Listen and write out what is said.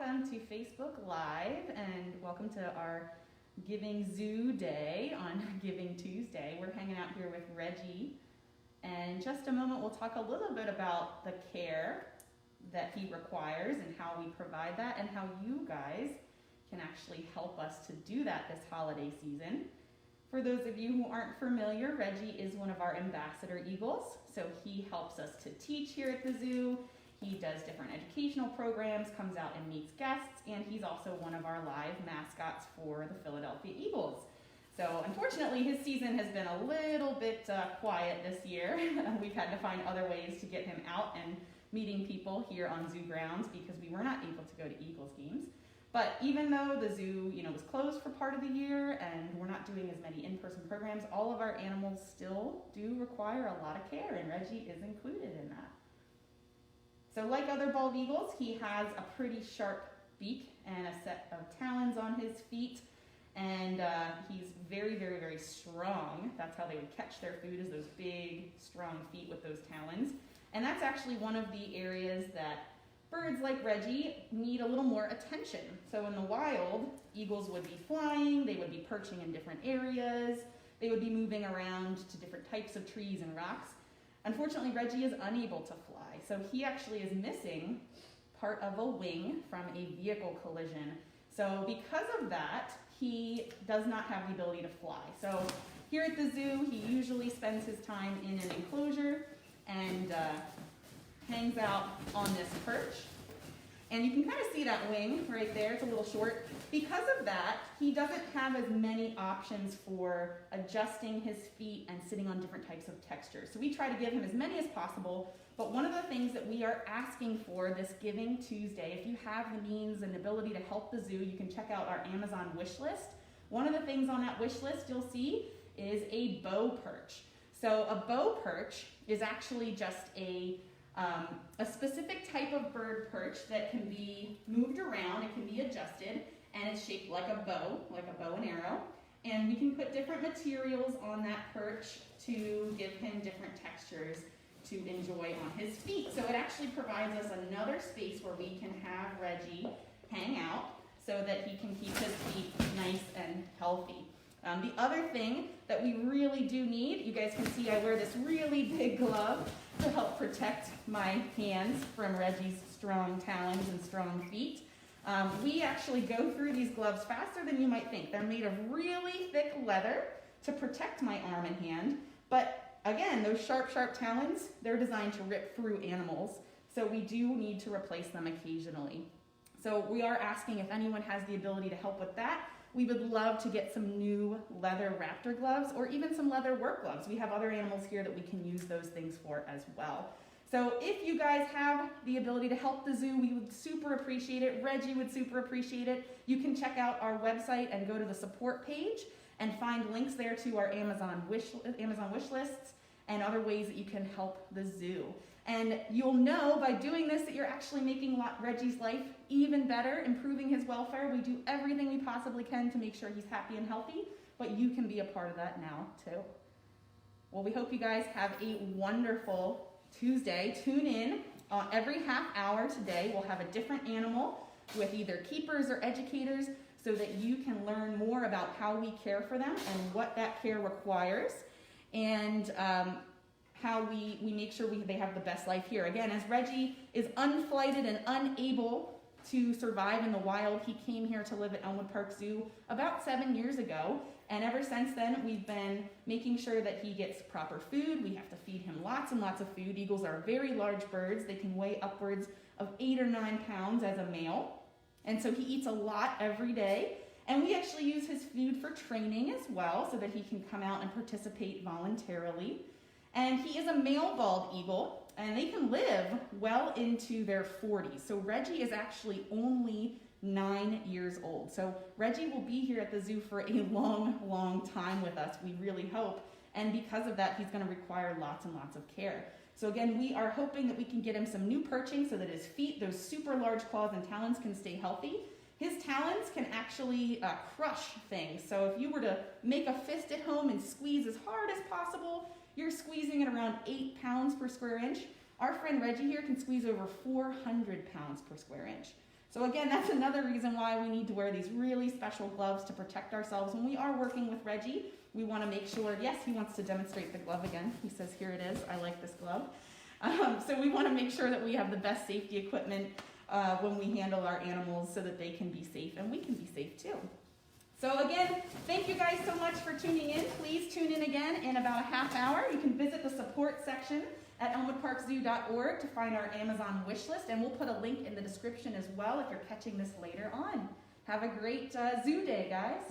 welcome to Facebook Live and welcome to our Giving Zoo Day on Giving Tuesday. We're hanging out here with Reggie, and in just a moment we'll talk a little bit about the care that he requires and how we provide that and how you guys can actually help us to do that this holiday season. For those of you who aren't familiar, Reggie is one of our ambassador eagles, so he helps us to teach here at the zoo. He does different educational programs, comes out and meets guests, and he's also one of our live mascots for the Philadelphia Eagles. So unfortunately, his season has been a little bit quiet this year. We've had to find other ways to get him out and meeting people here on zoo grounds because we were not able to go to Eagles games. But even though the zoo, was closed for part of the year and we're not doing as many in-person programs, all of our animals still do require a lot of care, and Reggie is included in that. So like other bald eagles, he has a pretty sharp beak and a set of talons on his feet, and he's very, very, very strong. That's how they would catch their food, is those big, strong feet with those talons. And that's actually one of the areas that birds like Reggie need a little more attention. So in the wild, eagles would be flying, they would be perching in different areas, they would be moving around to different types of trees and rocks. Unfortunately, Reggie is unable to fly, so he actually is missing part of a wing from a vehicle collision. So because of that, he does not have the ability to fly. So here at the zoo, he usually spends his time in an enclosure and hangs out on this perch. And you can kind of see that wing right there, it's a little short. Because of that, he doesn't have as many options for adjusting his feet and sitting on different types of textures. So we try to give him as many as possible, but one of the things that we are asking for this Giving Tuesday, if you have the means and ability to help the zoo, you can check out our Amazon wish list. One of the things on that wish list you'll see is a bow perch. So a bow perch is actually just a specific type of bird perch that can be moved around, it can be adjusted, and it's shaped like a bow and arrow. And we can put different materials on that perch to give him different textures to enjoy on his feet. So it actually provides us another space where we can have Reggie hang out so that he can keep his feet nice and healthy. The other thing that we really do need, you guys can see I wear this really big glove to help protect my hands from Reggie's strong talons and strong feet. We actually go through these gloves faster than you might think. They're made of really thick leather to protect my arm and hand, but again, those sharp, sharp talons, they're designed to rip through animals, so we do need to replace them occasionally. So we are asking if anyone has the ability to help with that. We would love to get some new leather raptor gloves or even some leather work gloves. We have other animals here that we can use those things for as well. So if you guys have the ability to help the zoo, we would super appreciate it. Reggie would super appreciate it. You can check out our website and go to the support page and find links there to our Amazon wish lists and other ways that you can help the zoo. And you'll know by doing this that you're actually making Reggie's life even better, improving his welfare. We do everything we possibly can to make sure he's happy and healthy, but you can be a part of that now too. Well, we hope you guys have a wonderful Tuesday. Tune in every half hour today. We'll have a different animal with either keepers or educators so that you can learn more about how we care for them and what that care requires, and how we make sure they have the best life here. Again, as Reggie is unflighted and unable to survive in the wild, he came here to live at Elmwood Park Zoo about 7 years ago, and ever since then we've been making sure that he gets proper food. We have to feed him lots and lots of food. Eagles are very large birds. They can weigh upwards of 8 or 9 pounds as a male, and so he eats a lot every day. And we actually use his food for training as well so that he can come out and participate voluntarily. And he is a male bald eagle, and they can live well into their 40s. So Reggie is actually only 9 years old. So Reggie will be here at the zoo for a long, long time with us, we really hope. And because of that, he's going to require lots and lots of care. So again, we are hoping that we can get him some new perching so that his feet, those super large claws and talons, can stay healthy. His talons can actually crush things. So if you were to make a fist at home and squeeze as hard as possible, you're squeezing at around 8 pounds per square inch. Our friend Reggie here can squeeze over 400 pounds per square inch. So again, that's another reason why we need to wear these really special gloves to protect ourselves. When we are working with Reggie, we want to make sure, yes, he wants to demonstrate the glove again. He says, here it is, I like this glove. So we want to make sure that we have the best safety equipment when we handle our animals so that they can be safe and we can be safe too. So again, thank you guys so much for tuning in. Please tune in again in about a half hour. You can visit the support section at elmwoodparkzoo.org to find our Amazon wish list, and we'll put a link in the description as well if you're catching this later on. Have a great zoo day, guys.